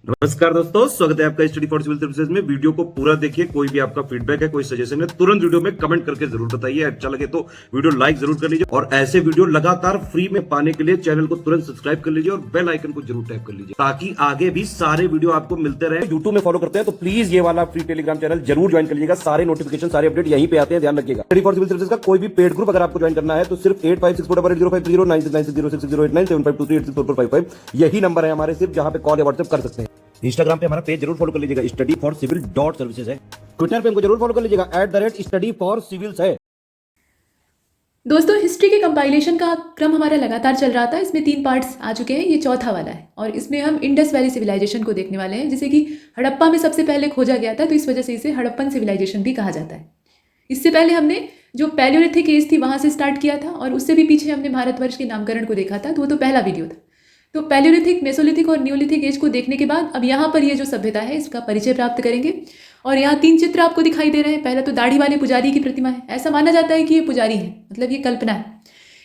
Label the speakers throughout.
Speaker 1: नमस्कार दोस्तों, स्वागत है आपका स्टडी फॉर सिविल सर्विसेज में। वीडियो को पूरा देखिए। कोई भी आपका फीडबैक है, कोई सजेशन है, तुरंत वीडियो में कमेंट करके जरूर बताइए। अच्छा लगे तो वीडियो लाइक जरूर कर लीजिए और ऐसे वीडियो लगातार फ्री में पाने के लिए चैनल को तुरंत सब्सक्राइब कर लीजिए और बेल आइकन को जरूर टैप कर लीजिए ताकि आगे भी सारे वीडियो आपको मिलते रहे। यूट्यूब में फॉलो करते हैं तो प्लीज ये वाला फ्री टेलीग्राम चैनल जरूर ज्वाइन कर लीजिएगा। सारे नोटिफिकेशन, सारे अपडेट यहीं पे आते हैं, ध्यान रखिएगा। स्टडी फॉर सिविल सर्विसेज का कोई भी पेड ग्रुप अगर आपको ज्वाइन करना है तो सिर्फ 856480560660897523864455 यही नंबर है हमारे, सिर्फ जहां पे कॉल या व्हाट्सएप कर सकते हैं। इंस्टाग्राम पे हमारा पेज जरूर फॉलो कर लीजिएगा, studyforcivil.services है। ट्विटर पे हमको जरूर फॉलो कर लीजिएगा, @studyforcivils है।
Speaker 2: दोस्तों, हिस्ट्री के कंपाइलेशन का क्रम हमारा लगातार चल रहा था। इसमें 3 पार्ट्स आ चुके हैं, ये चौथा वाला है और इसमें हम इंडस वैली सिविलाइजेशन को देखने वाले हैं, जिसे कि हड़प्पा में सबसे पहले खोजा गया था, तो इस वजह से इसे हड़प्पन सिविलाइजेशन भी कहा जाता है। इससे पहले हमने जो पैलियोलिथिक एज थी वहाँ से स्टार्ट किया था और उससे भी पीछे हमने भारतवर्ष के नामकरण को देखा था, तो वो तो पहला वीडियो था। तो पैलियोलिथिक, मेसोलिथिक और न्यूलिथिक एज को देखने के बाद अब यहाँ पर ये जो सभ्यता है इसका परिचय प्राप्त करेंगे। और यहाँ 3 चित्र आपको दिखाई दे रहे हैं। पहला तो दाढ़ी वाले पुजारी की प्रतिमा है। ऐसा माना जाता है कि ये पुजारी है, मतलब ये कल्पना है।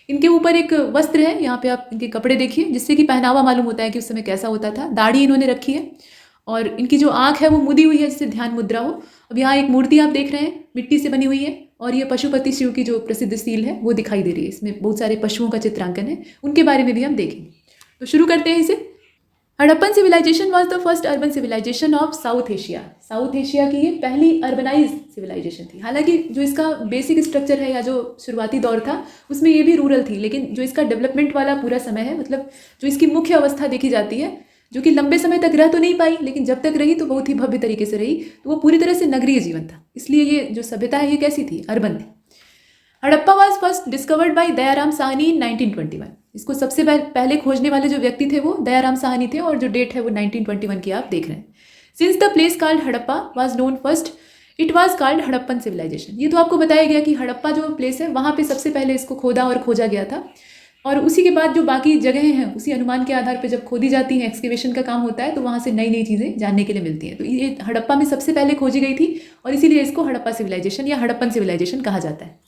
Speaker 2: इनके ऊपर एक वस्त्र है, यहाँ पे आप इनके कपड़े देखिए, जिससे कि पहनावा मालूम होता है कि उस समय कैसा होता था। दाढ़ी इन्होंने रखी है और इनकी जो आँख है वो मुदी हुई है, जिससे ध्यान मुद्रा हो। अब यहाँ एक मूर्ति आप देख रहे हैं, मिट्टी से बनी हुई है और ये पशुपति शिव की जो प्रसिद्ध सील है वो दिखाई दे रही है। इसमें बहुत सारे पशुओं का चित्रांकन है, उनके बारे में भी हम देखेंगे। तो शुरू करते हैं इसे। Harappan civilisation was the first urban civilisation of South Asia. South Asia की ये पहली अर्बनाइज सिविलाइजेशन थी। हालांकि जो इसका बेसिक स्ट्रक्चर है या जो शुरुआती दौर था उसमें ये भी रूरल थी, लेकिन जो इसका डेवलपमेंट वाला पूरा समय है, मतलब जो इसकी मुख्य अवस्था देखी जाती है, जो कि लंबे समय तक रह तो नहीं पाई, लेकिन जब तक रही तो बहुत ही भव्य तरीके से रही, तो वो पूरी तरह से नगरीय जीवन था। इसलिए ये जो सभ्यता है ये कैसी थी, अर्बन थी। Harappa was first discovered by Dayaram Sahni in 1921। इसको सबसे पहले खोजने वाले जो व्यक्ति थे वो दयाराम साहनी थे और जो डेट है वो 1921 की आप देख रहे हैं। Since the place called Harappa was known first, it was called Harappan civilisation. ये तो आपको बताया गया कि हड़प्पा जो प्लेस है वहाँ पे सबसे पहले इसको खोदा और खोजा गया था, और उसी के बाद जो बाकी जगहें हैं उसी अनुमान के आधार पर जब खोदी जाती हैं, एक्सकेवेशन का काम होता है, तो वहाँ से नई नई चीज़ें जानने के लिए मिलती हैं। तो ये हड़प्पा में सबसे पहले खोजी गई थी और इसीलिए इसको हड़प्पा सिविलाइजेशन या हड़प्पन सिविलाइजेशन कहा जाता है।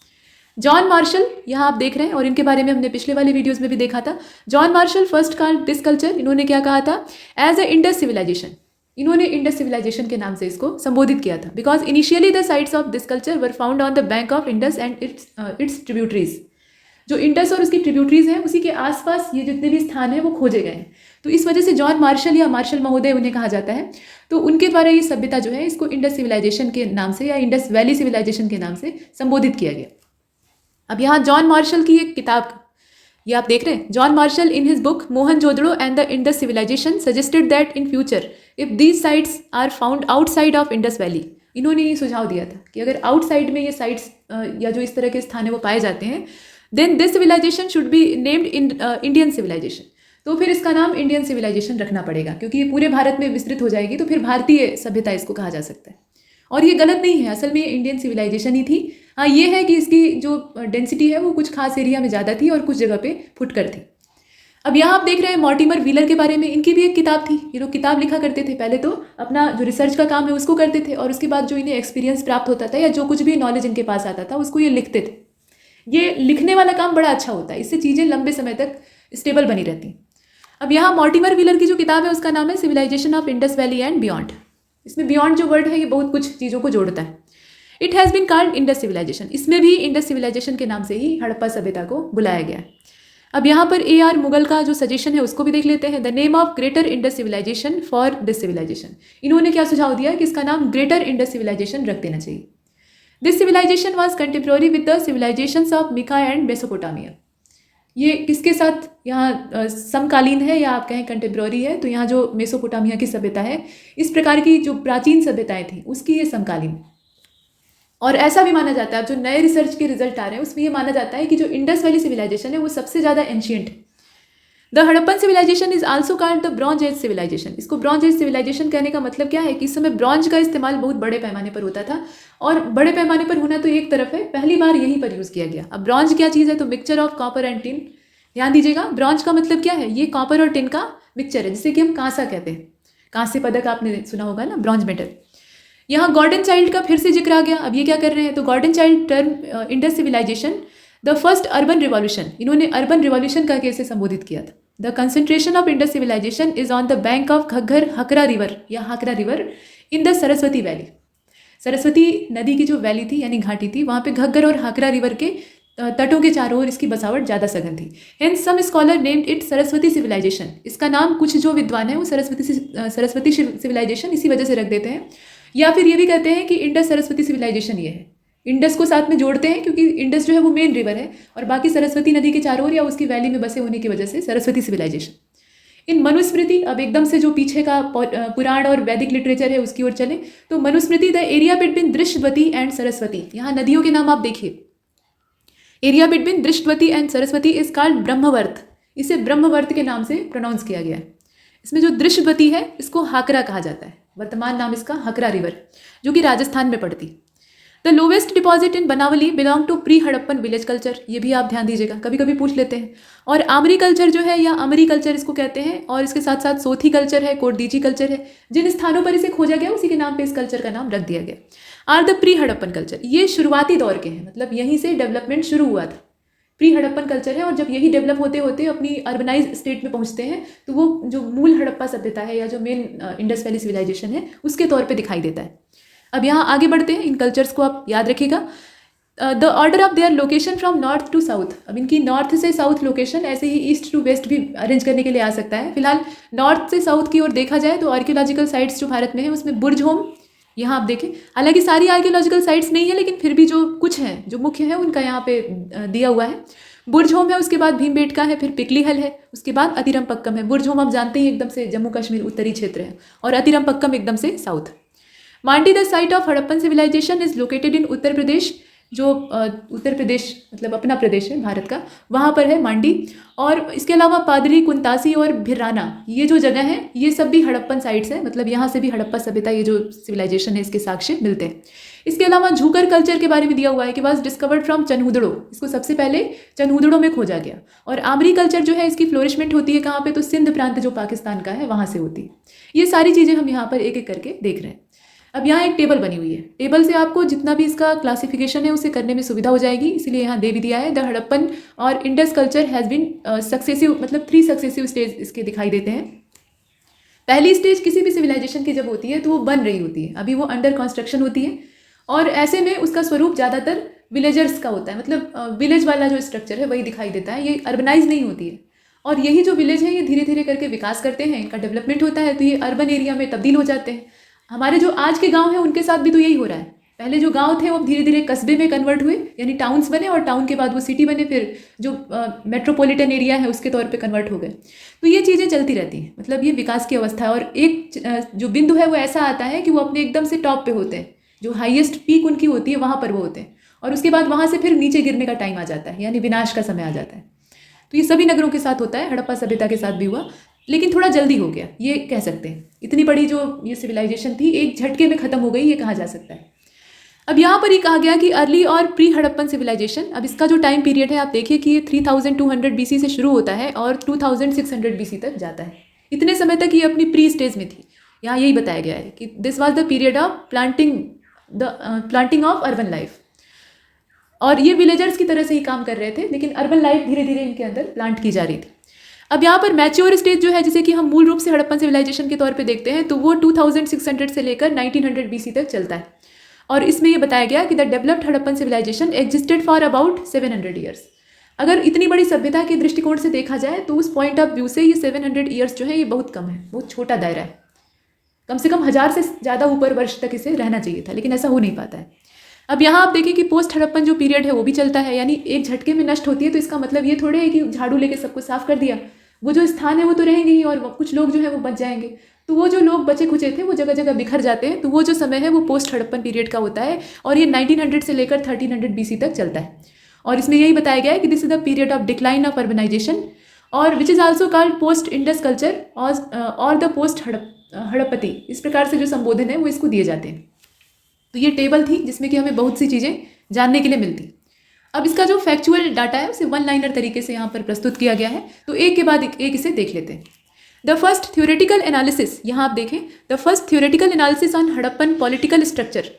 Speaker 2: जॉन मार्शल यहाँ आप देख रहे हैं और इनके बारे में हमने पिछले वाले वीडियोस में भी देखा था। John Marshall first called this culture, इन्होंने क्या कहा था, एज अ इंडस सिविलाइजेशन। इन्होंने इंडस सिविलाइजेशन के नाम से इसको संबोधित किया था, because initially the sites of this culture were found on the bank of Indus and it's tributaries. जो इंडस और उसकी ट्रिब्यूटरीज हैं उसी के आसपास ये जितने भी स्थान हैं वो खोजे गए हैं, तो इस वजह से जॉन मार्शल या मार्शल महोदय उन्हें कहा जाता है। तो उनके द्वारा ये सभ्यता जो है इसको इंडस सिविलाइजेशन के नाम से या इंडस वैली सिविलाइजेशन के नाम से संबोधित किया गया। अब यहाँ जॉन मार्शल की एक किताब ये आप देख रहे हैं। John Marshall in his book Mohenjodaro and the Indus civilisation suggested that in future if these sites are found outside of Indus valley. इन्होंने ये सुझाव दिया था कि अगर आउटसाइड में ये साइट्स या जो इस तरह के स्थान है वो पाए जाते हैं, then this civilisation should be named Indian civilisation. तो फिर इसका नाम इंडियन सिविलाइजेशन रखना पड़ेगा, क्योंकि ये पूरे भारत में विस्तृत हो जाएगी, तो फिर भारतीय सभ्यता इसको कहा जा सकता है। और ये गलत नहीं है, असल में ये इंडियन सिविलाइजेशन ही थी। हाँ, ये है कि इसकी जो डेंसिटी है वो कुछ खास एरिया में ज़्यादा थी और कुछ जगह पे फुटकर थी। अब यहाँ आप देख रहे हैं मॉर्टिमर व्हीलर के बारे में। इनकी भी एक किताब थी। ये लोग किताब लिखा करते थे, पहले तो अपना जो रिसर्च का काम है उसको करते थे और उसके बाद जो इन्हें एक्सपीरियंस प्राप्त होता था या जो कुछ भी नॉलेज इनके पास आता था उसको ये लिखते थे। ये लिखने वाला काम बड़ा अच्छा होता है, इससे चीज़ें लंबे समय तक स्टेबल बनी रहती हैं। अब यहाँ मॉर्टिमर व्हीलर की जो किताब है उसका नाम है civilisation of Indus valley and beyond. इसमें बियॉन्ड जो वर्ड है ये बहुत कुछ चीज़ों को जोड़ता है। It has been called Indus civilisation. इसमें भी इंडस सिविलाइजेशन के नाम से ही हड़प्पा सभ्यता को बुलाया गया है। अब यहाँ पर AR मुगल का जो सजेशन है उसको भी देख लेते हैं। The name of greater Indus civilisation for this civilisation. इन्होंने क्या सुझाव दिया कि इसका नाम ग्रेटर इंडस सिविलाइजेशन रख देना चाहिए। This civilisation was contemporary with the civilisations of Mika and Mesopotamia. ये किसके साथ यहाँ समकालीन है या आप कहें कंटेम्प्रोरी है, तो यहाँ जो मेसोपोटामिया की सभ्यता है, इस प्रकार की जो प्राचीन सभ्यताएं थी उसकी ये समकालीन। और ऐसा भी माना जाता है, जो नए रिसर्च के रिजल्ट आ रहे हैं उसमें ये माना जाता है कि जो इंडस वैली सिविलाइजेशन है वो सबसे ज़्यादा एंशियंट है। The Harappan civilisation is also called the bronze age civilisation. इसको ब्रॉन्ज एज सिविलाइजेशन कहने का मतलब क्या है कि इस समय ब्रॉन्ज का इस्तेमाल बहुत बड़े पैमाने पर होता था, और बड़े पैमाने पर होना तो एक तरफ है, पहली बार यहीं पर यूज़ किया गया। अब ब्रॉन्ज क्या चीज़ है, तो mixture of copper and tin. ध्यान दीजिएगा, ब्रॉन्ज का मतलब क्या है, ये कॉपर और टिन का मिक्सचर है, जिसे कि हम कांसा कहते हैं। कांस्य पदक आपने सुना होगा ना, ब्रॉन्ज मेटल। यहाँ गॉर्डन चाइल्ड का फिर से जिक्र आ गया। अब ये क्या कर रहे हैं, तो Gordon Childe term Indus civilisation the first urban revolution, इन्होंने अर्बन रिवॉल्यूशन करके इसे संबोधित किया था। The concentration of Indus civilisation is on the bank of Ghaggar Hakra river या Hakra river in the Saraswati valley. Saraswati नदी की जो वैली थी यानी घाटी थी, वहाँ पे घग्गर और हाकरा रिवर के तटों के चारों ओर इसकी बसावट ज़्यादा सघन थी। Hence some scholar named it Saraswati civilisation. इसका नाम कुछ जो विद्वान है वो सरस्वती सिविलाइजेशन इसी वजह से रख देते हैं, या फिर ये भी कहते हैं कि इंडस सरस्वती सिविलाइजेशन ये है। इंडस को साथ में जोड़ते हैं क्योंकि इंडस जो है वो मेन रिवर है और बाकी सरस्वती नदी के चारों ओर या उसकी वैली में बसे होने की वजह से सरस्वती सिविलाइजेशन। इन मनुस्मृति, अब एकदम से जो पीछे का पुराण और वैदिक लिटरेचर है उसकी ओर चले तो मनुस्मृति द एरिया बिटवीन दृष्टवती एंड सरस्वती, यहाँ नदियों के नाम आप देखिए, एरिया बिटवीन दृष्टवती and Saraswati is called Brahmavarta. इसे ब्रह्मवर्त के नाम से प्रोनाउंस किया गया है। इसमें जो दृष्टवती है इसको हाकरा कहा जाता है, वर्तमान नाम इसका हकरा रिवर, जो कि राजस्थान में पड़ती। The lowest deposit in Banawali belong to pre Harappan village culture, ये भी आप ध्यान दीजिएगा, कभी कभी पूछ लेते हैं। और आमरी कल्चर जो है या अमरी कल्चर इसको कहते हैं, और इसके साथ साथ सोथी कल्चर है, कोटदीजी कल्चर है। जिन स्थानों पर इसे खोजा गया उसी के नाम पे इस कल्चर का नाम रख दिया गया। Are the pre Harappan culture, ये शुरुआती दौर के हैं, मतलब यहीं से डेवलपमेंट शुरू हुआ था। प्री हड़प्पन कल्चर है और जब यही डेवलप होते होते अपनी अर्बनाइज स्टेट में पहुंचते हैं तो वो जो मूल हड़प्पा सभ्यता है या जो मेन इंडस वैली सिविलाइजेशन है उसके तौर पे दिखाई देता है। अब यहाँ आगे बढ़ते हैं, इन कल्चर्स को आप याद रखिएगा। The order of their location from north to south, अब इनकी नॉर्थ से साउथ लोकेशन ऐसे ही ईस्ट टू वेस्ट भी अरेंज करने के लिए आ सकता है। फिलहाल नॉर्थ से साउथ की ओर देखा जाए तो आर्कियोलॉजिकल साइट्स जो भारत में है उसमें बुर्ज होम, यहाँ आप देखें, हालांकि सारी आर्कियोलॉजिकल साइट्स नहीं है लेकिन फिर भी जो कुछ हैं जो मुख्य है उनका यहाँ पे दिया हुआ है। बुर्ज होम है, उसके बाद भीमबेटका है, फिर पिकलीहल है, उसके बाद अतिरमपक्कम है। बुर्ज होम आप जानते ही एकदम से जम्मू कश्मीर उत्तरी क्षेत्र है और अतिरमपक्कम एकदम से south. Mandi the site of Harappan civilisation is located in Uttar Pradesh, जो उत्तर प्रदेश मतलब अपना प्रदेश है भारत का, वहाँ पर है मांडी। और इसके अलावा पादरी, कुंतासी और भिराना, ये जो जगह है ये सब भी हड़प्पन साइट्स हैं, मतलब यहाँ से भी हड़प्पा सभ्यता ये जो सिविलाइजेशन है इसके साक्ष्य मिलते हैं। इसके अलावा झूकर कल्चर के बारे में दिया हुआ है कि वाज डिस्कवर्ड फ्रॉम चनहुदड़ो, इसको सबसे पहले चनहुदड़ो में खोजा गया। और आमरी कल्चर जो है इसकी फ्लोरिशमेंट होती है कहाँ पे, तो सिंध प्रांत जो पाकिस्तान का है वहाँ से होती है। ये सारी चीज़ें हम यहाँ पर एक एक करके देख रहे हैं। अब यहाँ एक टेबल बनी हुई है, टेबल से आपको जितना भी इसका क्लासिफिकेशन है उसे करने में सुविधा हो जाएगी, इसलिए यहाँ दे भी दिया है। द हड़प्पन और Indus culture has been successive, मतलब 3 सक्सेसिव स्टेज इसके दिखाई देते हैं। पहली स्टेज किसी भी सिविलाइजेशन की जब होती है तो वो बन रही होती है, अभी वो अंडर कंस्ट्रक्शन होती है, और ऐसे में उसका स्वरूप ज़्यादातर विलेजर्स का होता है, मतलब विलेज वाला जो स्ट्रक्चर है वही दिखाई देता है, ये अर्बनाइज नहीं होती है। और यही जो विलेज है ये धीरे धीरे करके विकास करते हैं, इनका डेवलपमेंट होता है तो ये अर्बन एरिया में तब्दील हो जाते हैं। हमारे जो आज के गांव हैं उनके साथ भी तो यही हो रहा है। पहले जो गांव थे वो धीरे धीरे कस्बे में कन्वर्ट हुए, यानी टाउन्स बने, और टाउन के बाद वो सिटी बने, फिर जो मेट्रोपॉलिटन एरिया है उसके तौर पे कन्वर्ट हो गए। तो ये चीज़ें चलती रहती हैं, मतलब ये विकास की अवस्था है। और एक जो बिंदु है वो ऐसा आता है कि वो अपने एकदम से टॉप पे होते हैं, जो हाईएस्ट पीक उनकी होती है वहाँ पर वो होते हैं, और उसके बाद वहाँ से फिर नीचे गिरने का टाइम आ जाता है, यानी विनाश का समय आ जाता है। तो ये सभी नगरों के साथ होता है, हड़प्पा सभ्यता के साथ भी हुआ, लेकिन थोड़ा जल्दी हो गया ये कह सकते हैं। इतनी बड़ी जो ये सिविलाइजेशन थी एक झटके में ख़त्म हो गई, ये कहा जा सकता है। अब यहाँ पर ही कहा गया कि अर्ली और प्री हड़प्पन सिविलाइजेशन, अब इसका जो टाइम पीरियड है आप देखिए कि ये 3200 BC से शुरू होता है और 2600 BC तक जाता है। इतने समय तक ये अपनी प्री स्टेज में थी। यहाँ यही बताया गया है कि this was the period of planting of urban life, और ये विलेजर्स की तरह से ही काम कर रहे थे, लेकिन अर्बन लाइफ धीरे धीरे इनके अंदर प्लांट की जा रही थी। अब यहाँ पर मैच्योर स्टेज जो है, जिसे कि हम मूल रूप से हड़प्पन सिविलाइजेशन के तौर पे देखते हैं, तो वो 2600 से लेकर 1900 BC तक चलता है। और इसमें ये बताया गया कि the developed Harappan civilisation existed for about 700 years. अगर इतनी बड़ी सभ्यता के दृष्टिकोण से देखा जाए तो उस पॉइंट ऑफ व्यू से ये 700 ईयर्स जो है ये बहुत कम है, बहुत छोटा दायरा है। कम से कम 1000 से ज़्यादा ऊपर वर्ष तक इसे रहना चाहिए था, लेकिन ऐसा हो नहीं पाता है। अब यहाँ आप देखिए कि पोस्ट हड़प्पन जो पीरियड है वो भी चलता है, यानी एक झटके में नष्ट होती है। तो इसका मतलब ये थोड़े है कि झाड़ू लेके सबको साफ कर दिया, वो जो स्थान है वो तो रहेंगे ही और कुछ लोग जो है वो बच जाएंगे। तो वो जो लोग बचे खुचे थे वो जगह जगह बिखर जाते हैं। तो वो जो समय है वो पोस्ट हड़प्पन पीरियड का होता है, और ये 1900 से लेकर 1300 BC तक चलता है। और इसमें यही बताया गया है कि this is the period of decline of urbanisation, और which is also called post Indus culture और द पोस्ट हड़प्पति, इस प्रकार से जो संबोधन है वो इसको दिए जाते हैं। तो ये टेबल थी जिसमें कि हमें बहुत सी चीज़ें जानने के लिए मिलती। अब इसका जो फैक्चुअल डाटा है उसे वन लाइनर तरीके से यहाँ पर प्रस्तुत किया गया है, तो एक के बाद एक इसे देख लेते हैं। द फर्स्ट थ्योरेटिकल एनालिसिस, यहाँ आप देखें, the first theoretical analysis on Harappan political structure.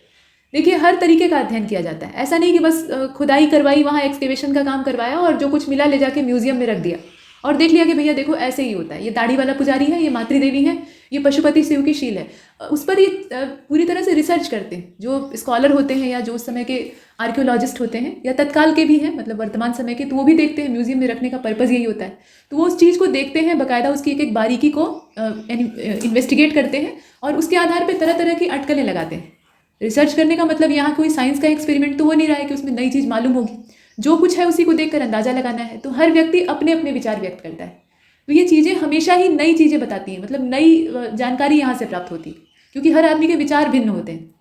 Speaker 2: देखिए हर तरीके का अध्ययन किया जाता है, ऐसा नहीं कि बस खुदाई करवाई, वहाँ एक्सकेवेशन का काम करवाया और जो कुछ मिला ले जाके म्यूजियम में रख दिया और देख लिया कि भैया देखो ऐसे ही होता है, ये दाढ़ी वाला पुजारी है, ये मातृ देवी है, ये पशुपति शिव की शील है। उस पर ये पूरी तरह से रिसर्च करते हैं जो स्कॉलर होते हैं या जो उस समय के आर्कियोलॉजिस्ट होते हैं या तत्काल के भी हैं, मतलब वर्तमान समय के, तो वो भी देखते हैं। म्यूजियम में रखने का पर्पज़ यही होता है। तो वो उस चीज़ को देखते हैं, बाकायदा उसकी एक एक बारीकी को इन्वेस्टिगेट करते हैं और उसके आधार पर तरह तरह की अटकलें लगाते हैं। रिसर्च करने का मतलब यहाँ कोई साइंस का एक्सपेरिमेंट तो हो नहीं रहा है कि उसमें नई चीज़ मालूम होगी, जो कुछ है उसी को देखकर अंदाज़ा लगाना है। तो हर व्यक्ति अपने अपने विचार व्यक्त करता है, तो ये चीज़ें हमेशा ही नई चीज़ें बताती हैं, मतलब नई जानकारी यहाँ से प्राप्त होती है, क्योंकि हर आदमी के विचार भिन्न होते हैं।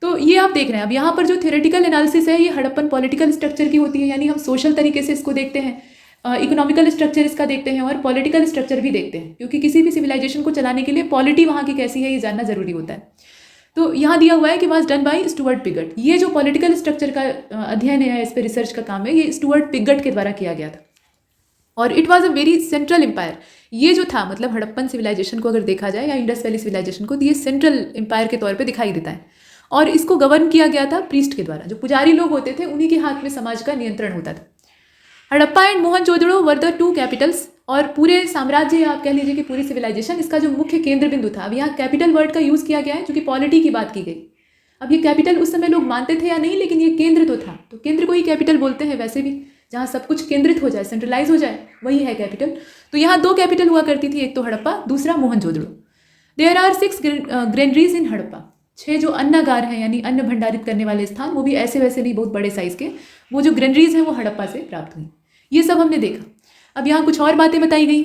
Speaker 2: तो ये आप देख रहे हैं। अब यहाँ पर जो थ्योरेटिकल एनालिसिस है ये हड़प्पन पॉलिटिकल स्ट्रक्चर की होती है, यानी हम सोशल तरीके से इसको देखते हैं, इकोनॉमिकल स्ट्रक्चर इसका देखते हैं और पॉलिटिकल स्ट्रक्चर भी देखते हैं, क्योंकि किसी भी सिविलाइजेशन को चलाने के लिए पॉलिटी वहाँ की कैसी है ये जानना जरूरी होता है। तो यहाँ दिया हुआ है कि was done by Stuart Piggott. ये जो पॉलिटिकल स्ट्रक्चर का अध्ययन है, इस पर रिसर्च का काम है, ये स्टुअर्ट पिगट के द्वारा किया गया था और it was a very central empire. ये जो था, मतलब हड़प्पन सिविलाइजेशन को अगर देखा जाए या इंडस वैली सिविलाइजेशन को, तो ये सेंट्रल एम्पायर के तौर पे दिखाई देता है और इसको गवर्न किया गया था प्रीस्ट के द्वारा। जो पुजारी लोग होते थे उन्हीं के हाथ में समाज का नियंत्रण होता था। Harappa and Mohenjodaro were the two Capitals, और पूरे साम्राज्य या आप कह लीजिए कि पूरी सिविलाइजेशन, इसका जो मुख्य केंद्र बिंदु था। अब यहाँ कैपिटल वर्ड का यूज़ किया गया है क्योंकि पॉलिटी की बात की गई। अब ये कैपिटल उस समय लोग मानते थे या नहीं, लेकिन ये केंद्र तो था, तो केंद्र को ही कैपिटल बोलते हैं वैसे भी, जहाँ सब कुछ केंद्रित हो जाए, सेंट्रलाइज हो जाए, वही है कैपिटल। तो यहाँ 2 कैपिटल हुआ करती थी, एक तो हड़प्पा, दूसरा मोहनजोदड़ो। देयर आर 6 ग्रेनरीज इन हड़प्पा। 6 जो अन्नागार हैं, यानी अन्न भंडारित करने वाले स्थान, वो भी ऐसे वैसे नहीं, बहुत बड़े साइज के। वो जो ग्रेनरीज हैं वो हड़प्पा से प्राप्त हुई। ये सब हमने देखा। अब यहाँ कुछ और बातें बताई गई।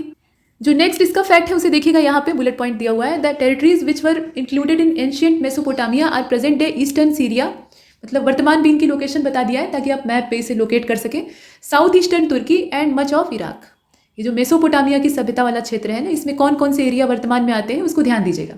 Speaker 2: जो नेक्स्ट इसका फैक्ट है उसे देखिएगा, यहाँ पे बुलेट पॉइंट दिया हुआ है। The territories which were included in ancient Mesopotamia are present day eastern Syria, मतलब वर्तमान भी इनकी लोकेशन बता दिया है ताकि आप मैप पे इसे लोकेट कर सकें। South eastern Turkey and much of Iraq. ये जो मेसोपोटामिया की सभ्यता वाला क्षेत्र है ना, इसमें कौन कौन से एरिया वर्तमान में आते हैं उसको ध्यान दीजिएगा।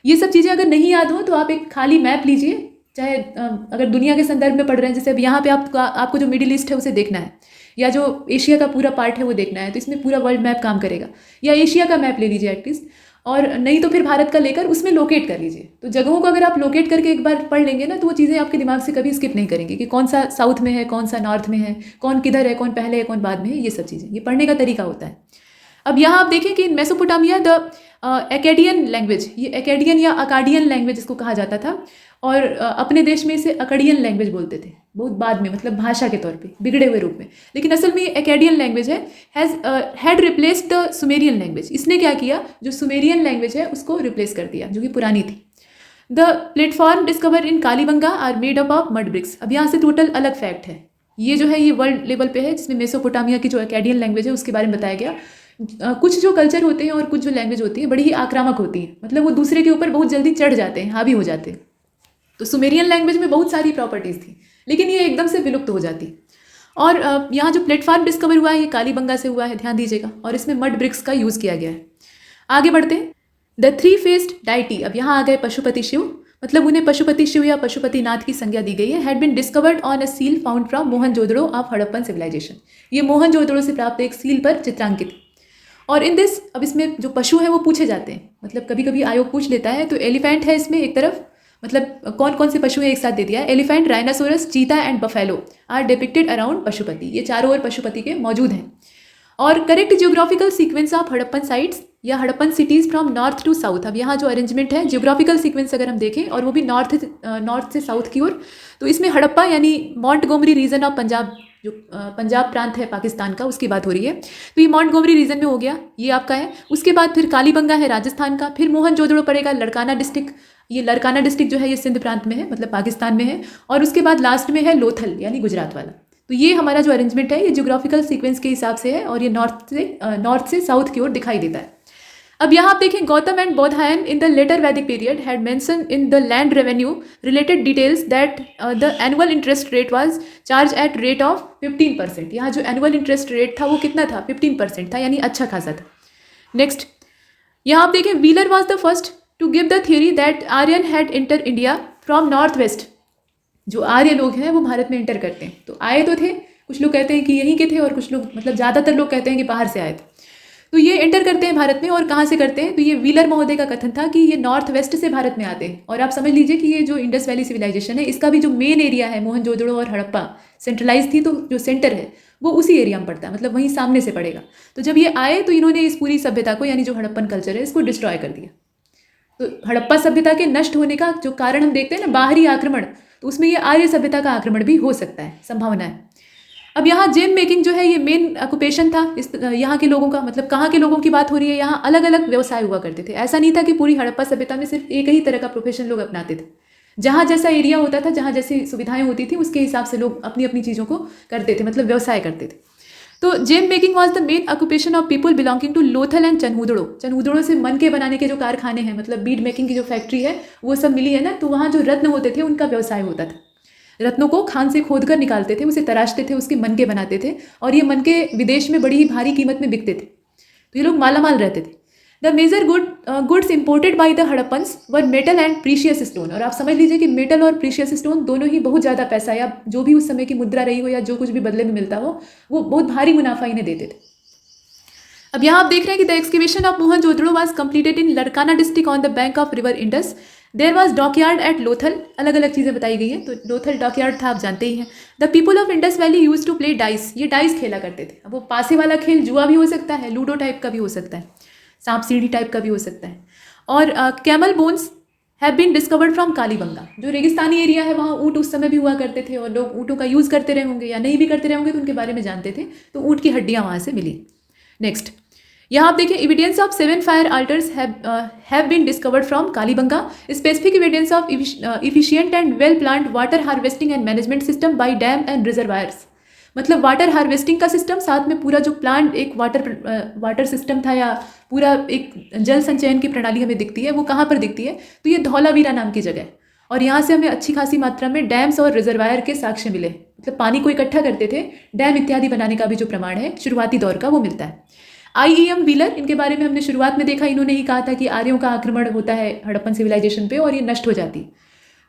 Speaker 2: ये सब चीज़ें अगर नहीं याद हो तो आप एक खाली मैप लीजिए, चाहे अगर दुनिया के संदर्भ में पढ़ रहे हैं, जैसे अब यहाँ पे आपको जो मिडिल ईस्ट है उसे देखना है, या जो एशिया का पूरा पार्ट है वो देखना है, तो इसमें पूरा वर्ल्ड मैप काम करेगा। या एशिया का मैप ले लीजिए एटलीस्ट, और नहीं तो फिर भारत का लेकर उसमें लोकेट कर लीजिए। तो जगहों को अगर आप लोकेट करके एक बार पढ़ लेंगे ना, तो वो चीज़ें आपके दिमाग से कभी स्किप नहीं करेंगे कि कौन सा साउथ में है, कौन सा नॉर्थ में है, कौन किधर है, कौन पहले है, कौन बाद में है। ये सब चीज़ें, ये पढ़ने का तरीका होता है। अब यहाँ आप देखें कि मेसोपोटामिया द एकेडियन लैंग्वेज, ये एकेडियन या अकाडियन लैंग्वेज इसको कहा जाता था, और अपने देश में इसे अकडियन लैंग्वेज बोलते थे बहुत बाद में, मतलब भाषा के तौर पे बिगड़े हुए रूप में। लेकिन असल में ये एकेडियन लैंग्वेज है, had replaced the Sumerian language. इसने क्या किया, जो सुमेरियन लैंग्वेज है उसको रिप्लेस कर दिया, जो कि पुरानी थी। The platform discover in Kalibangan are made up of mud bricks. अब यहाँ से टोटल अलग फैक्ट है, ये जो है ये वर्ल्ड लेवल पे है, जिसमें मेसोपोटामिया की जो एकेडियन लैंग्वेज है उसके बारे में बताया गया। कुछ जो कल्चर होते हैं और कुछ जो लैंग्वेज होती है बड़ी ही आक्रामक होती है, मतलब वो दूसरे के ऊपर बहुत जल्दी चढ़ जाते हैं, हावी हो जाते हैं। तो सुमेरियन लैंग्वेज में बहुत सारी प्रॉपर्टीज़ थी, लेकिन ये एकदम से विलुप्त हो जाती। और यहाँ जो प्लेटफॉर्म डिस्कवर हुआ है ये कालीबंगा से हुआ है, ध्यान दीजिएगा, और इसमें मड ब्रिक्स का यूज़ किया गया है। आगे बढ़ते हैं। द 3 फेस्ड डाइटी, अब यहाँ आ गए पशुपति शिव, मतलब उन्हें पशुपति शिव या पशुपति नाथ की संज्ञा दी गई है। Had been discovered on a seal found from Mohenjodaro of Harappan civilisation. ये मोहनजोदड़ो से प्राप्त एक सील पर चित्रांकित। और इन दिस, अब इसमें जो पशु हैं वो पूछे जाते हैं, मतलब कभी कभी आयोग पूछ लेता है। तो एलिफेंट है इसमें एक तरफ, मतलब कौन कौन से पशु हैं एक साथ दे दिया है। Elephant, rhinoceros, cheetah and buffalo are depicted around Pashupati. ये चारों ओर पशुपति के मौजूद हैं। और correct geographical sequence of Harappan sites या Harappan cities from north to south. अब यहाँ जो अरेंजमेंट है जियोग्राफिकल सीक्वेंस अगर हम देखें, और वो भी नॉर्थ से साउथ की ओर, तो इसमें हड़प्पा यानी मॉन्टगोमरी रीजन ऑफ पंजाब, जो पंजाब प्रांत है पाकिस्तान का, उसकी बात हो रही है। तो ये मॉन्टगोमरी रीजन में हो गया, ये आपका है। उसके बाद फिर कालीबंगा है राजस्थान का, फिर मोहनजोदड़ो पड़ेगा लड़काना डिस्ट्रिक्ट। ये लड़काना डिस्ट्रिक्ट जो है ये सिंध प्रांत में है, मतलब पाकिस्तान में है। और उसके बाद लास्ट में है लोथल यानी गुजरात वाला। तो ये हमारा जो अरेंजमेंट है ये जियोग्राफिकल सीक्वेंस के हिसाब से है, और ये नॉर्थ से साउथ की ओर दिखाई देता है। अब यहाँ आप देखें, Gautam and Bodhayan in the later Vedic period had mention in the land revenue related details that the annual interest rate was charge at rate of 15%। यहाँ जो एनुअल इंटरेस्ट रेट था वो कितना था, 15% था, यानी अच्छा खासा था। नेक्स्ट यहाँ आप देखें, Wheeler was the first to give the theory that Aryan had enter India from north west. जो आर्य लोग हैं वो भारत में एंटर करते हैं, तो आए तो थे, कुछ लोग कहते हैं कि यहीं के थे, और कुछ लोग, मतलब ज़्यादातर लोग कहते हैं कि बाहर से आए थे। तो ये एंटर करते हैं भारत में, और कहाँ से करते हैं, तो ये व्हीलर महोदय का कथन था कि ये नॉर्थ वेस्ट से भारत में आते हैं। और आप समझ लीजिए कि ये जो इंडस वैली सिविलाइजेशन है, इसका भी जो मेन एरिया है मोहनजोदड़ो और हड़प्पा सेंट्रलाइज थी, तो जो सेंटर है वो उसी एरिया में पड़ता है, मतलब वहीं सामने से पड़ेगा। तो जब ये आए तो इन्होंने इस पूरी सभ्यता को, यानी जो हड़प्पन कल्चर है, इसको डिस्ट्रॉय कर दिया। तो हड़प्पा सभ्यता के नष्ट होने का जो कारण हम देखते हैं ना, बाहरी आक्रमण, तो उसमें ये आर्य सभ्यता का आक्रमण भी हो सकता है, संभावना है। अब यहाँ जेम मेकिंग जो है ये मेन ऑक्यूपेशन था इस यहाँ के लोगों का। मतलब कहाँ के लोगों की बात हो रही है, यहाँ अलग अलग व्यवसाय हुआ करते थे। ऐसा नहीं था कि पूरी हड़प्पा सभ्यता में सिर्फ एक ही तरह का प्रोफेशन लोग अपनाते थे। जहाँ जैसा एरिया होता था, जहाँ जैसी सुविधाएं होती थी, उसके हिसाब से लोग अपनी अपनी चीज़ों को करते थे, मतलब व्यवसाय करते थे। तो gem making was the main occupation of people belonging to Lothal and Chanhudaro. Chanhudaro से मन के बनाने के जो कारखाने हैं, मतलब बीड मेकिंग की जो फैक्ट्री है, वो सब मिली है ना। तो वहाँ जो रत्न होते थे उनका व्यवसाय होता था। रत्नों को खान से खोद कर निकालते थे, उसे तराशते थे, उसके मनके बनाते थे, और ये मनके विदेश में बड़ी ही भारी कीमत में बिकते थे। तो ये लोग मालामाल रहते थे। The major goods imported by the Harappans were metal and precious stone. और आप समझ लीजिए कि मेटल और प्रीशियस स्टोन दोनों ही बहुत ज़्यादा पैसा, या जो भी उस समय की मुद्रा रही हो या जो कुछ भी बदले में मिलता हो, वो बहुत भारी मुनाफा इन्हें देते थे। अब यहाँ आप देख रहे हैं कि the excavation of Mohenjodaro was completed in Larkana district on the bank of river Indus. There was dockyard at Lothal. अलग अलग चीज़ें बताई गई हैं। तो लोथल डॉकयार्ड था, आप जानते ही हैं। The people of Indus valley used to play dice. ये डाइस खेला करते थे। अब वो पासे वाला खेल जुआ भी हो सकता है, लूडो टाइप का भी हो सकता है, सांप सीढ़ी टाइप का भी हो सकता है। और camel bones have been discovered from Kalibanga. जो रेगिस्तानी एरिया है, वहाँ ऊँट उस समय भी हुआ करते थे, और लोग ऊँटों का यूज़ करते रहे होंगे या नहीं भी करते रहे होंगे, तो उनके बारे में जानते थे। तो ऊँट की हड्डियाँ वहाँ से मिली। नेक्स्ट यहाँ आप देखें, evidence of 7 fire altars have been discovered from Kalibanga. Specific evidence of efficient and well planned water harvesting and management system by dam and reservoirs. मतलब वाटर हार्वेस्टिंग का सिस्टम, साथ में पूरा जो प्लान एक वाटर सिस्टम था, या पूरा एक जल संचयन की प्रणाली हमें दिखती है। वो कहाँ पर दिखती है, तो ये धौलावीरा नाम की जगह है। और यहाँ से हमें अच्छी खासी मात्रा में डैम्स और रिजर्वायर के साक्ष्य मिले। मतलब पानी को इकट्ठा करते थे, डैम इत्यादि बनाने का भी जो प्रमाण है शुरुआती दौर का, वो मिलता है। IEM व्हीलर, इनके बारे में हमने शुरुआत में देखा। इन्होंने ही कहा था कि आर्यों का आक्रमण होता है हड़प्पन सिविलाइजेशन पे और ये नष्ट हो जाती।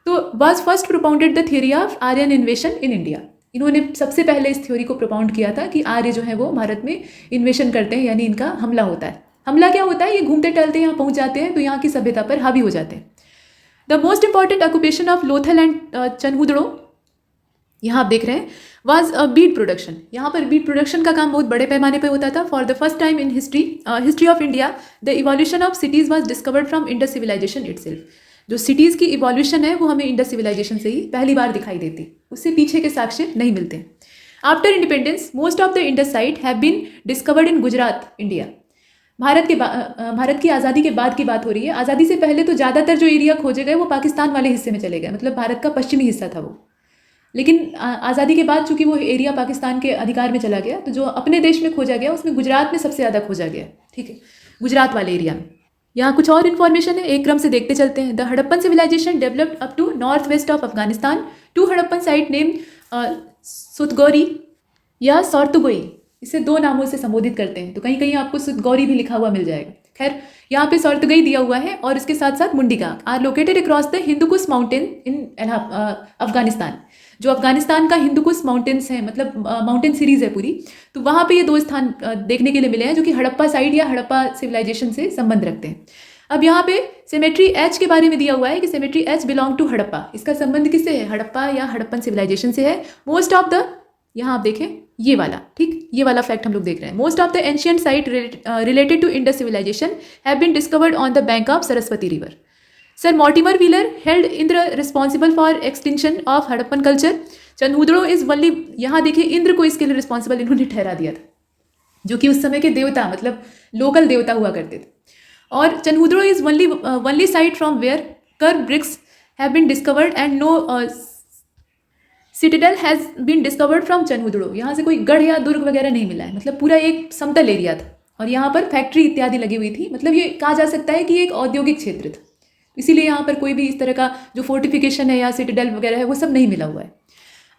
Speaker 2: तो was first propounded the theory of Aryan invasion in India. इन्होंने सबसे पहले इस थ्योरी को प्रोपाउंड किया था कि आर्य जो है वो भारत में इन्वेशन करते हैं, यानी इनका हमला होता है। हमला क्या होता है, ये घूमते टहलते यहाँ पहुँच जाते हैं, तो यहाँ की सभ्यता पर हावी हो जाते हैं। The most important occupation of Lothal and Chanhudaro, यहाँ आप देख रहे हैं, वाज बीड प्रोडक्शन। यहाँ पर बीड प्रोडक्शन का काम बहुत बड़े पैमाने पर होता था। For the first time in history of India the evolution of cities was discovered from Indus civilization itself. जो सिटीज़ की इवोल्यूशन है वो हमें इंडस सिविलाइजेशन से ही पहली बार दिखाई देती, उससे पीछे के साक्ष्य नहीं मिलते। After independence most of the Indus site have been discovered in Gujarat, India. Bharat की आज़ादी के बाद की बात हो रही है। आज़ादी से पहले तो ज़्यादातर जो एरिया खोजे गए वो पाकिस्तान वाले हिस्से में चले गए, मतलब भारत का पश्चिमी हिस्सा था वो। लेकिन आज़ादी के बाद चूंकि वो एरिया पाकिस्तान के अधिकार में चला गया, तो जो अपने देश में खोजा गया उसमें गुजरात में सबसे ज़्यादा खोजा गया। ठीक है, गुजरात वाले एरिया में। यहाँ कुछ और इन्फॉर्मेशन है, एक क्रम से देखते चलते हैं। The Harappan civilisation developed up to north west of Afghanistan. 2 Harappan site name सुतगौरी या सौरतुगोई, इसे 2 नामों से संबोधित करते हैं। तो कहीं कहीं आपको सुतगौरी भी लिखा हुआ मिल जाएगा। खैर, यहाँ पे सौरतुगई दिया हुआ है, और इसके साथ साथ Mundigak are located across the Hindu Kush mountain in Afghanistan. जो अफगानिस्तान का हिंदुकुश माउंटेन्स है, मतलब माउंटेन सीरीज है पूरी, तो वहाँ पे ये 2 स्थान देखने के लिए मिले हैं जो कि हड़प्पा साइट या हड़प्पा सिविलाइजेशन से संबंध रखते हैं। अब यहाँ पे सेमेट्री एच के बारे में दिया हुआ है कि cemetery H belong to Harappa. इसका संबंध किससे है, हड़प्पा या हड़प्पन सिविलाइजेशन से है। मोस्ट ऑफ द, यहाँ आप देखें ये वाला, ठीक, ये वाला फैक्ट हम लोग देख रहे हैं। Most of the ancient site related to Indus civilization have been discovered on the bank of Saraswati river. Sir Mortimer Wheeler held Indra responsible for extinction of Harappan culture. Chanhudaro is only, यहाँ देखिए इंद्र को इसके लिए रिस्पॉन्सिबल इन्होंने ठहरा दिया था, जो कि उस समय के देवता, मतलब लोकल देवता हुआ करते थे। और Chanhudaro is only site from where curve bricks have been discovered and no citadel has been discovered from Chanhudaro. यहाँ से कोई गढ़ या दुर्ग वगैरह नहीं मिला है, मतलब पूरा एक समतल एरिया था, और यहाँ पर फैक्ट्री इत्यादि लगी हुई थी। मतलब ये कहा जा सकता है कि ये एक औद्योगिक क्षेत्र था, इसीलिए यहाँ पर कोई भी इस तरह का जो फोर्टिफिकेशन है या सिटिडल वगैरह है वो सब नहीं मिला हुआ है।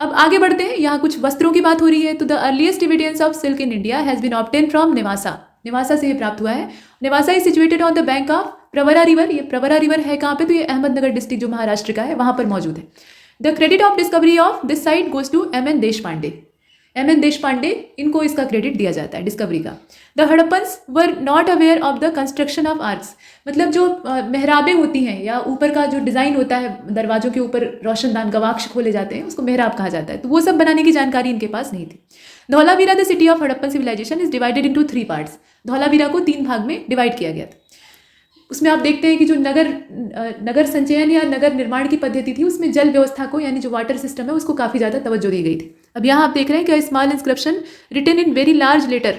Speaker 2: अब आगे बढ़ते हैं, यहाँ कुछ वस्त्रों की बात हो रही है। तो the earliest evidence of silk in India has been obtain from Nevasa. Nevasa से ये प्राप्त हुआ है। Nevasa is situated on the bank of Pravara river. ये प्रवरा रिवर है कहाँ पे, तो ये अहमदनगर डिस्ट्रिक्ट जो महाराष्ट्र का है वहाँ पर मौजूद है। The credit of discovery of this site goes to M.N. Deshpande. M N. Deshpande, इनको इसका क्रेडिट दिया जाता है डिस्कवरी का। The Harappans were not aware of the construction of arcs, मतलब जो मेहराबें होती हैं या ऊपर का जो डिज़ाइन होता है, दरवाजों के ऊपर रोशनदान गवाक्ष खोले जाते हैं, उसको मेहराब कहा जाता है, तो वो सब बनाने की जानकारी इनके पास नहीं थी। Dholavira the city of Harappan civilisation is divided into 3 parts. Dholavira को 3 भाग में डिवाइड किया गया था। उसमें आप देखते हैं कि जो नगर संचयन या नगर निर्माण की पद्धति थी, उसमें जल व्यवस्था को, यानी जो वाटर सिस्टम है, उसको काफ़ी ज़्यादा तवज्जो दी गई थी। अब यहाँ आप देख रहे हैं कि small inscription written in very large letter,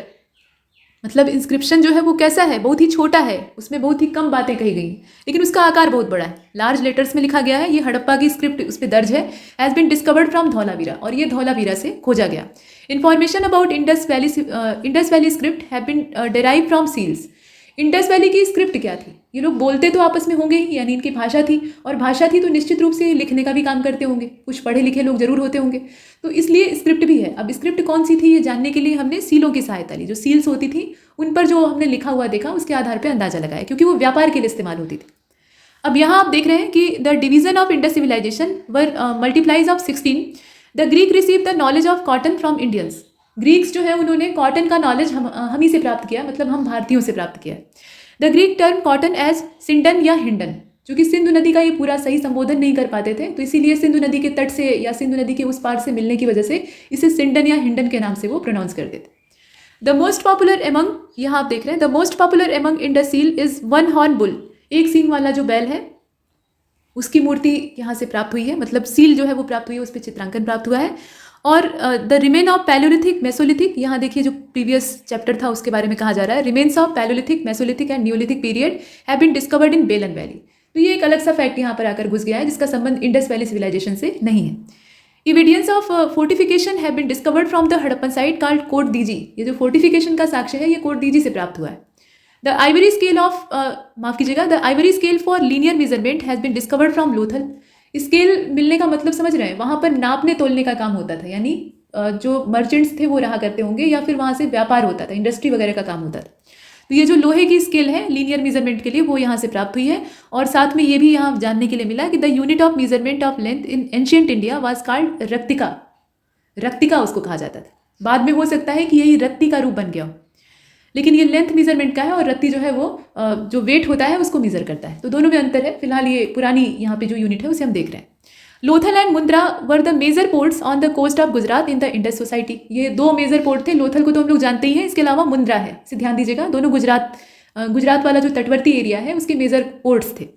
Speaker 2: मतलब इंस्क्रिप्शन जो है वो कैसा है, बहुत ही छोटा है, उसमें बहुत ही कम बातें कही गई, लेकिन उसका आकार बहुत बड़ा है। लार्ज लेटर्स में लिखा गया है, ये हड़प्पा की स्क्रिप्ट उस पर दर्ज है। Has been discovered from Dholavira, और ये धौलावीरा से खोजा गया। Information about Indus valley script have been derive from seals. Indus valley की स्क्रिप्ट क्या थी? ये लोग बोलते तो आपस में होंगे ही, यानी इनकी भाषा थी, और भाषा थी तो निश्चित रूप से लिखने का भी काम करते होंगे, कुछ पढ़े लिखे लोग जरूर होते होंगे, तो इसलिए स्क्रिप्ट भी है। अब स्क्रिप्ट कौन सी थी ये जानने के लिए हमने सीलों की सहायता ली। जो सील्स होती थी उन पर जो हमने लिखा हुआ देखा, उसके आधार पर अंदाजा लगाया, क्योंकि वो व्यापार के लिए इस्तेमाल होती थी। अब यहाँ आप देख रहे हैं कि the division of Indus civilization were multiplies of 16। The Greek receive the knowledge of cotton from Indians. Greeks जो है उन्होंने कॉटन का नॉलेज हम ही से प्राप्त किया, मतलब हम भारतीयों से प्राप्त किया। The Greek term cotton as sindon या हिंडन, चूंकि सिंधु नदी का ये पूरा सही संबोधन नहीं कर पाते थे, तो इसीलिए सिंधु नदी के तट से या सिंधु नदी के उस पार से मिलने की वजह से इसे सिंडन या हिंडन के नाम से वो प्रोनाउंस करते थे। द मोस्ट पॉपुलर एमंग, यहाँ आप देख रहे हैं, the most popular among Indus seal is 1 horn bull. एक सींग वाला जो बैल है उसकी मूर्ति यहाँ से प्राप्त हुई है, मतलब सील जो है वो प्राप्त हुई है, उस पर चित्रांकन प्राप्त हुआ है। और the remain of palaeolithic Mesolithic, यहाँ देखिए जो प्रीवियस चैप्टर था उसके बारे में कहा जा रहा है, remains of palaeolithic mesolithic and neolithic period have been discovered in Belan valley. तो ये एक अलग सा फैक्ट यहाँ पर आकर घुस गया है, जिसका संबंध इंडस वैली सिविलाइजेशन से नहीं है। Evidence of fortification have been discovered from the Harappan site called Kot Diji. ये जो फोर्टिफिकेशन का साक्ष्य है, ये कोट दीजी से प्राप्त हुआ है। द आइवरी स्केल ऑफ माफ कीजिएगा, the ivory scale for linear measurement has been discovered from Lothal. Scale मिलने का मतलब समझ रहे हैं, वहाँ पर नापने तोलने का काम होता था, यानी जो मर्चेंट्स थे वो रहा करते होंगे, या फिर वहाँ से व्यापार होता था, इंडस्ट्री वगैरह का काम होता था। तो ये जो लोहे की स्केल है लीनियर मेजरमेंट के लिए, वो यहाँ से प्राप्त हुई है। और साथ में ये भी यहाँ जानने के लिए मिला कि the unit of measurement of length in ancient India was called raktika. रक्तिका उसको कहा जाता था। बाद में हो सकता है कि यही रत्ती का रूप बन गया हो, लेकिन ये लेंथ मेजरमेंट का है, और रत्ती जो है वो जो वेट होता है उसको मेजर करता है। तो दोनों में अंतर है। फिलहाल ये पुरानी यहाँ पे जो यूनिट है उसे हम देख रहे हैं। Lothal and Mundra were the major ports on the coast of Gujarat in the Indus society. ये 2 मेजर पोर्ट थे। लोथल को तो हम लोग जानते ही हैं, इसके अलावा मुंद्रा है, इसे ध्यान दीजिएगा। दोनों गुजरात वाला जो तटवर्ती एरिया है उसके मेजर पोर्ट्स थे।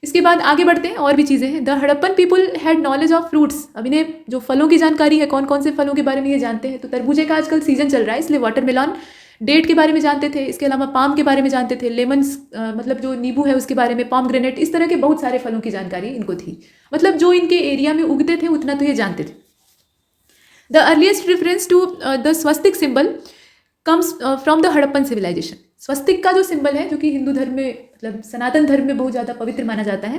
Speaker 2: इसके बाद आगे बढ़ते हैं, और भी चीज़ें हैं। The Harappan people had knowledge of fruits. अब इन्हें जो फलों की जानकारी है, कौन कौन से फलों के बारे में ये जानते हैं, तो तरबूजे का आजकल सीजन चल रहा है, इसलिए वाटरमेलन, डेट के बारे में जानते थे। इसके अलावा पाम के बारे में जानते थे, लेमन्स मतलब जो नींबू है उसके बारे में, पॉमग्रेनेट, इस तरह के बहुत सारे फलों की जानकारी इनको थी। मतलब जो इनके एरिया में उगते थे उतना तो ये जानते थे। The earliest reference to the swastika symbol comes from the Harappan civilisation. स्वस्तिक का जो सिंबल है, जो कि हिंदू धर्म में, मतलब सनातन धर्म में बहुत ज़्यादा पवित्र माना जाता है,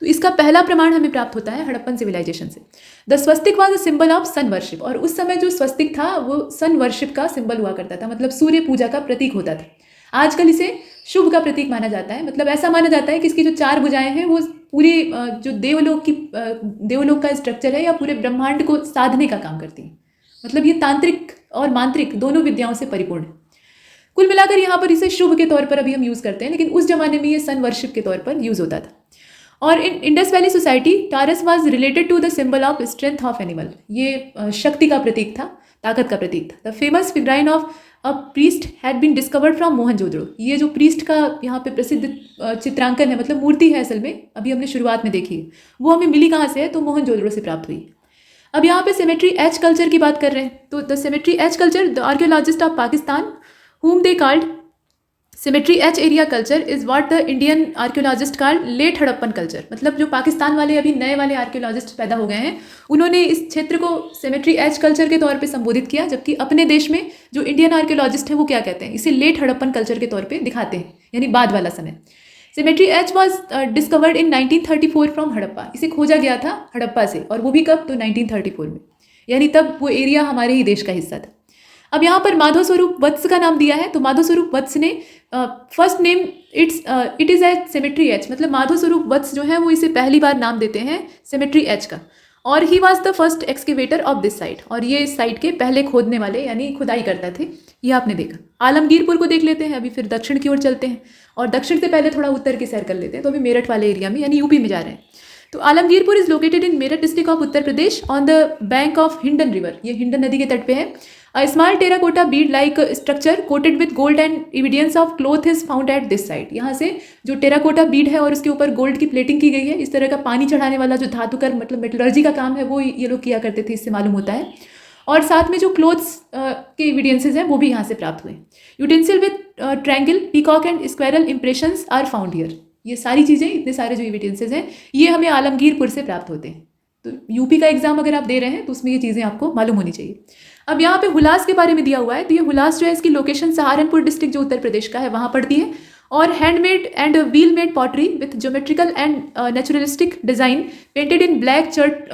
Speaker 2: तो इसका पहला प्रमाण हमें प्राप्त होता है हड़प्पन सिविलाइजेशन से। The swastika was the symbol of sun worship. और उस समय जो स्वस्तिक था वो सन वर्शिप का सिंबल हुआ करता था, मतलब सूर्य पूजा का प्रतीक होता था। आजकल इसे शुभ का प्रतीक माना जाता है। मतलब ऐसा माना जाता है कि इसकी जो 4 भुजाएं हैं वो पूरी जो देवलोक का स्ट्रक्चर है या पूरे ब्रह्मांड को साधने का काम करती है। मतलब ये तांत्रिक और मांत्रिक दोनों विद्याओं से परिपूर्ण है। कुल मिलाकर यहाँ पर इसे शुभ के तौर पर अभी हम यूज़ करते हैं, लेकिन उस जमाने में ये सन वर्शिप के तौर पर यूज़ होता था। और in Indus valley society taurus was related to the symbol of strength of animal. ये शक्ति का प्रतीक था, ताकत का प्रतीक था। The famous figurine of a priest had been discovered from Mohenjodaro. ये जो प्रीस्ट का यहाँ पे प्रसिद्ध चित्रांकन है, मतलब मूर्ति है असल में, अभी हमने शुरुआत में देखी है, वो हमें मिली कहाँ से है, तो मोहनजोदड़ो से प्राप्त हुई। अब यहाँ पे सिमेट्री एच कल्चर की बात कर रहे हैं, तो the symmetry H culture, the archaeologist of Pakistan whom they called Cemetery H area culture is what the Indian archaeologist called late Harappan culture। मतलब जो पाकिस्तान वाले अभी नए वाले आर्कियोलॉजिस्ट पैदा हो गए हैं, उन्होंने इस क्षेत्र को सिमेट्री एच कल्चर के तौर पे संबोधित किया, जबकि अपने देश में जो इंडियन आर्कियोलॉजिस्ट है वो क्या कहते हैं, इसे लेट हड़प्पन कल्चर के तौर पे दिखाते हैं, यानी बाद वाला समय। Symmetry H was discovered in 1934 from Harappa. इसे खोजा गया था हड़प्पा से, और वो भी कब, तो 1934 में, यानी तब वो एरिया हमारे ही देश का हिस्सा था। अब यहाँ पर माधव स्वरूप वत्स का नाम दिया है, तो माधव स्वरूप वत्स ने first name it is at cemetery H. मतलब माधव स्वरूप वत्स जो है वो इसे पहली बार नाम देते हैं सिमेट्री एच का। और he was the first excavator of this site, और ये इस साइट के पहले खोदने वाले यानी खुदाई करते थे। ये आपने देखा। आलमगीरपुर को देख लेते हैं, अभी फिर दक्षिण की ओर चलते हैं, और दक्षिण से पहले थोड़ा उत्तर की सैर कर लेते हैं। तो अभी मेरठ वाले एरिया में यानी यूपी में जा रहे हैं। तो Alamgirpur is located in Meerut district of Uttar Pradesh on the bank of Hindon river. ये हिंडन नदी के तट पे है। A small terracotta Beed like structure coated with gold and evidence of cloth is found at this site. यहाँ से जो टेराकोटा बीड है और उसके ऊपर गोल्ड की प्लेटिंग की गई है। इस तरह का पानी चढ़ाने वाला जो धातुकर मतलब मेटलर्जी का काम है वो ये लोग किया करते थे, इससे मालूम होता है। और साथ में जो क्लोथ्स के एविडेंसेस हैं वो भी यहाँ से प्राप्त हुए। Utensil with triangle, peacock and squirrel impressions are found here. ये सारी चीज़ें, इतने सारे जो एविडेंसेस हैं, ये हमें आलमगीरपुर से प्राप्त होते हैं। तो यूपी का एग्जाम अगर आप दे रहे हैं तो उसमें ये चीज़ें आपको मालूम होनी चाहिए। अब यहाँ पे हुलास के बारे में दिया हुआ है। तो ये हुलास जो है इसकी लोकेशन सहारनपुर डिस्ट्रिक्ट जो उत्तर प्रदेश का है वहाँ पड़ती है। और handmade and wheel made pottery with geometrical and naturalistic design painted in black chert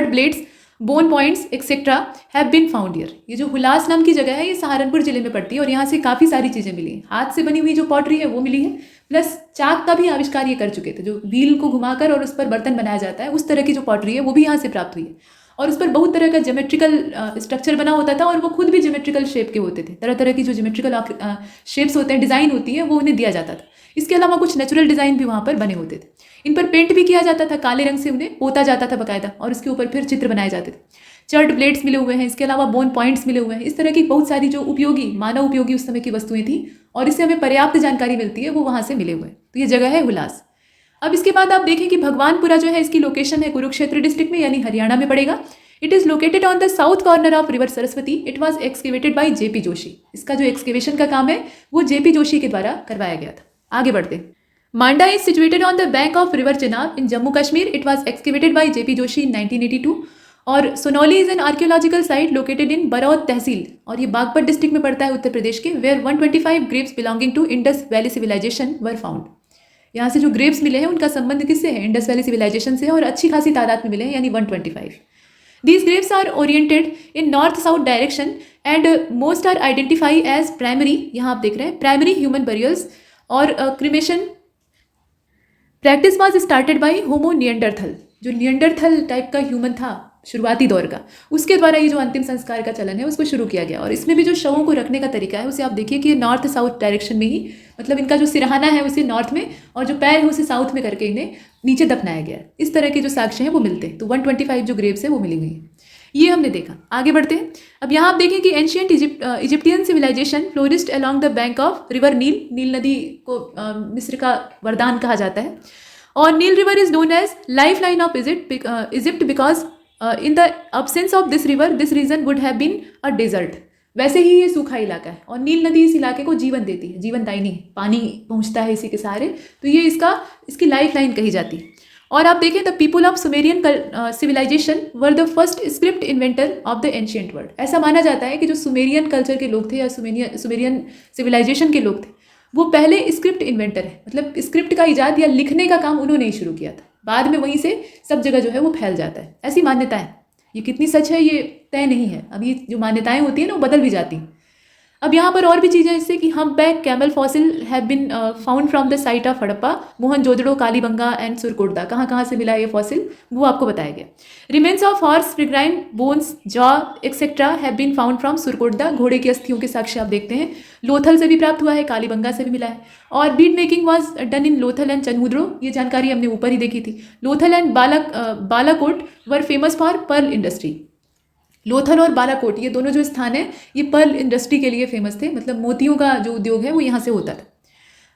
Speaker 2: blades, bone points etcetera have been found here. ये जो हुलास नाम की जगह है ये सहारनपुर जिले में पड़ती है, और यहाँ से काफ़ी सारी चीज़ें मिली हैं। हाथ से बनी हुई जो पॉटरी है वो मिली है, प्लस चाक का भी आविष्कार ये कर चुके थे। जो व्हील को घुमाकर और उस पर बर्तन बनाया जाता है, उस तरह की जो पॉटरी है वो भी यहाँ से प्राप्त हुई है। और उस पर बहुत तरह का ज्योमेट्रिकल स्ट्रक्चर बना होता था, और वो खुद भी ज्योमेट्रिकल शेप के होते थे। तरह तरह की जो ज्योमेट्रिकल शेप्स होते हैं, डिज़ाइन होती है, वो उन्हें दिया जाता था। इसके अलावा कुछ नेचुरल डिज़ाइन भी वहाँ पर बने होते थे। इन पर पेंट भी किया जाता था, काले रंग से उन्हें पोता जाता था बाकायदा, और उसके ऊपर फिर चित्र बनाए जाते थे। चर्ड ब्लेड्स मिले हुए हैं, इसके अलावा बोन पॉइंट्स मिले हुए हैं। इस तरह की बहुत सारी जो उपयोगी, मानव उपयोगी उस समय की वस्तुएं थी, और इससे हमें पर्याप्त जानकारी मिलती है, वो वहाँ से मिले हुए हैं। तो ये जगह है हुलास। अब इसके बाद आप देखें कि भगवानपुरा जो है इसकी लोकेशन है कुरुक्षेत्र डिस्ट्रिक्ट में, यानी हरियाणा में पड़ेगा। It is located on the south corner of river Saraswati. It was excavated by JP Joshi. इसका जो एक्सकेवेशन का काम है वो जेपी जोशी के द्वारा करवाया गया था। आगे बढ़ते हैं। Manda is situated on the bank of river Chenab in Jammu Kashmir. It was excavated by JP Joshi in 1982। और Sanauli is an archaeological site located in Baraut tehsil, और ये बागपत डिस्ट्रिक्ट में पड़ता है उत्तर प्रदेश के, where 125 graves belonging to Indus valley civilization were found. यहाँ से जो ग्रेव्स मिले हैं उनका संबंध किससे है? इंडस वैली सिविलाइजेशन से, और अच्छी खासी तादाद में मिले हैं, यानी 125। These graves are oriented in north-south direction and most are identified as primary, यहाँ आप देख रहे हैं, primary human burials, और cremation practice was started by Homo neanderthal, जो नियंडरथल टाइप का ह्यूमन था शुरुआती दौर का, उसके द्वारा ये जो अंतिम संस्कार का चलन है उसको शुरू किया गया। और इसमें भी जो शवों को रखने का तरीका है उसे आप देखिए कि नॉर्थ साउथ डायरेक्शन में ही, मतलब इनका जो सिरहाना है उसे नॉर्थ में और जो पैर है उसे साउथ में करके इन्हें नीचे दफनाया गया है। इस तरह के जो साक्ष्य हैं वो मिलते हैं। तो 125 जो ग्रेव्स है वो मिली हुई है, ये हमने देखा। आगे बढ़ते हैं। अब यहाँ आप देखें कि ancient Egyptian civilisation flourished along the bank of river Nile. नील नदी को मिस्र का वरदान कहा जाता है। और Nile river is known as life line of Egypt because in the absence of this river this region would have been a desert. वैसे ही ये सूखा इलाका है और नील नदी इस इलाके को जीवन देती है, जीवनदायिनी पानी पहुंचता है इसी के सहारे, तो ये इसकी लाइफ लाइन कही जाती है। और आप देखें the people of Sumerian civilization were the first script inventor of the ancient world. ऐसा माना जाता है कि जो सुमेरियन कल्चर के लोग थे या सुमेरियन सिविलाइजेशन के लोग थे वो पहले स्क्रिप्ट इन्वेंटर है, मतलब स्क्रिप्ट का इजाद या लिखने का काम उन्होंने ही शुरू किया था। बाद में वहीं से सब जगह जो है वो फैल जाता है। ऐसी मान्यताएं, ये कितनी सच है ये तय नहीं है। अब ये जो मान्यताएं होती हैं ना वो बदल भी जाती हैं। अब यहाँ पर और भी चीज़ें जैसे कि humpback camel fossil have been found from the site of Harappa, Mohenjodaro, Kalibangan and Surkotada. कहाँ से मिला ये फॉसिल वो आपको बताया गया। Remains of horse, figurine, bones, jaw etcetera have been found from Surkotada. घोड़े की अस्थियों के साक्ष्य आप देखते हैं। लोथल से भी प्राप्त हुआ है, कालीबंगा से भी मिला है। और bead making was done in Lothal and Chanhudaro, ये जानकारी हमने ऊपर ही देखी थी। Lothal and Balakot were famous for pearl industry. Lothal और बालाकोट ये दोनों जो स्थान है ये पर्ल इंडस्ट्री के लिए फेमस थे, मतलब मोतियों का जो उद्योग है वो यहाँ से होता था।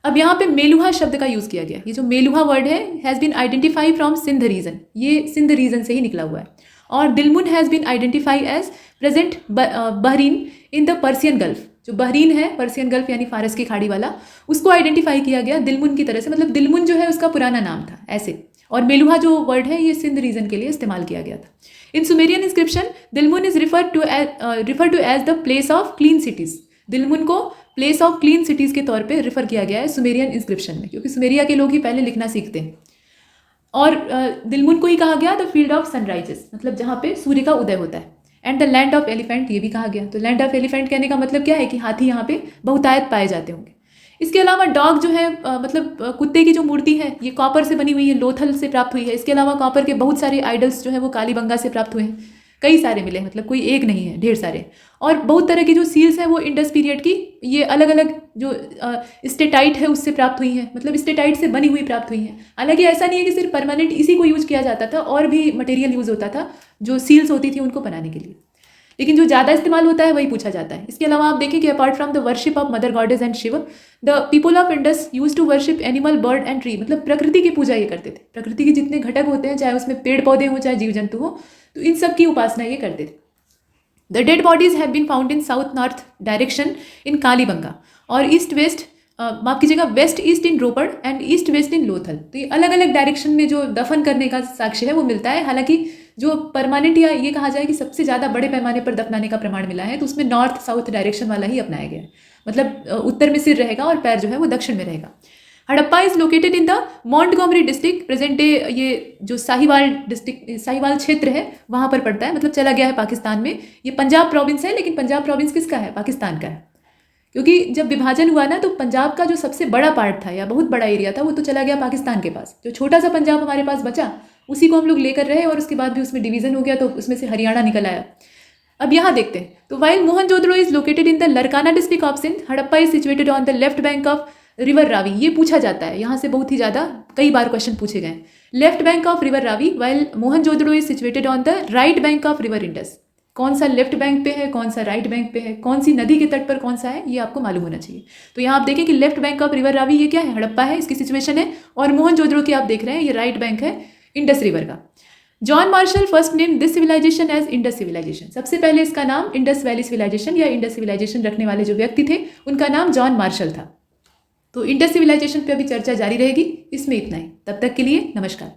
Speaker 2: अब यहाँ पे मेलुहा शब्द का यूज़ किया गया। ये जो मेलुहा वर्ड है has been identify from Sindh region, ये सिंध रीजन से ही निकला हुआ है। और Dilmun has been identify as present Bahrain in the Persian Gulf. जो बहरीन है पर्सियन गल्फ यानी फारस की खाड़ी वाला, उसको आइडेंटिफाई किया गया दिलमुन की तरह से, मतलब दिलमुन जो है उसका पुराना नाम था ऐसे। और मेलुहा जो वर्ड है ये सिंध रीजन के लिए इस्तेमाल किया गया था। In Sumerian inscription Dilmun is refer to as the place of clean cities. Dilmun को प्लेस ऑफ क्लीन सिटीज के तौर पे रिफर किया गया है सुमेरियन इंस्क्रिप्शन में, क्योंकि सुमेरिया के लोग ही पहले लिखना सीखते हैं। और दिलमुन को ही कहा गया द फील्ड ऑफ सनराइजेस, मतलब जहाँ पे सूर्य का उदय होता है। And the land of elephant ये भी कहा गया। तो लैंड ऑफ एलिफेंट कहने का मतलब क्या है कि हाथी यहाँ पे बहुतायत पाए जाते होंगे। इसके अलावा डॉग जो है मतलब कुत्ते की जो मूर्ति है ये कॉपर से बनी हुई है, लोथल से प्राप्त हुई है। इसके अलावा कॉपर के बहुत सारे आइडल्स जो है वो कालीबंगा से प्राप्त हुए हैं, कई सारे मिले, मतलब कोई एक नहीं है, ढेर सारे। और बहुत तरह की जो सील्स हैं वो इंडस पीरियड की ये अलग अलग जो स्टेटाइट है उससे प्राप्त हुई हैं, मतलब स्टेटाइट से बनी हुई प्राप्त हुई हैं। हालांकि ऐसा नहीं है कि सिर्फ परमानेंट इसी को यूज किया जाता था, और भी मटेरियल यूज होता था जो सील्स होती थी उनको बनाने के लिए, लेकिन जो ज़्यादा इस्तेमाल होता है वही पूछा जाता है। इसके अलावा आप देखें कि apart from the worship of mother goddess and Shiva, the people of Indus used to worship animal, bird and tree, मतलब प्रकृति की पूजा ये करते थे। प्रकृति के जितने घटक होते हैं, चाहे उसमें पेड़ पौधे हों चाहे जीव जंतु हो, तो इन सब की उपासना ये करते थे। The dead bodies have been found in south north direction in Kalibangan, और ईस्ट वेस्ट माफ कीजिएगा west east in Ropar and east west in Lothal. तो ये अलग अलग डायरेक्शन में जो दफन करने का साक्ष्य है वो मिलता है। हालांकि जो परमानेंट या ये कहा जाए कि सबसे ज़्यादा बड़े पैमाने पर दफनाने का प्रमाण मिला है तो उसमें नॉर्थ साउथ डायरेक्शन वाला ही अपनाया गया है, मतलब उत्तर में सिर रहेगा और पैर जो है वो दक्षिण में रहेगा। Harappa is located in the Montgomery district, present day ये जो साहिवाल डिस्ट्रिक्ट, साहिवाल क्षेत्र है वहाँ पर पड़ता है, मतलब चला गया है पाकिस्तान में। ये पंजाब प्रोविंस है, लेकिन पंजाब प्रोविंस किसका है? पाकिस्तान का है, क्योंकि जब विभाजन हुआ ना तो पंजाब का जो सबसे बड़ा पार्ट था या बहुत बड़ा एरिया था वो तो चला गया पाकिस्तान के पास। जो छोटा सा पंजाब हमारे पास बचा उसी को हम लोग लेकर रहे, और उसके बाद भी उसमें डिवीजन हो गया तो उसमें से हरियाणा निकल आया। अब यहाँ देखते हैं, तो while Mohenjodaro is located in the Larkana district of Sindh, Harappa is situated on the left bank of river Ravi. ये पूछा जाता है, यहाँ से बहुत ही ज़्यादा कई बार क्वेश्चन पूछे गए। Left bank of river Ravi, while Mohenjodaro is situated on the right bank of river Indus. कौन सा लेफ्ट बैंक पे है, कौन सा राइट बैंक पे है, कौन सी नदी के तट पर कौन सा है, ये आपको मालूम होना चाहिए। तो यहाँ आप देखें कि left bank of river Ravi ये क्या है? हड़प्पा है, इसकी सिचुएशन है, और मोहनजोदड़ो की आप देख रहे हैं ये राइट बैंक है इंडस रिवर का। John Marshall first name this civilization as Indus civilization. सबसे पहले इसका नाम इंडस वैली सिविलाइजेशन या इंडस सिविलाइजेशन रखने वाले जो व्यक्ति थे उनका नाम जॉन मार्शल था। तो इंडस सिविलाइजेशन पे अभी चर्चा जारी रहेगी, इसमें इतना ही। तब तक के लिए नमस्कार।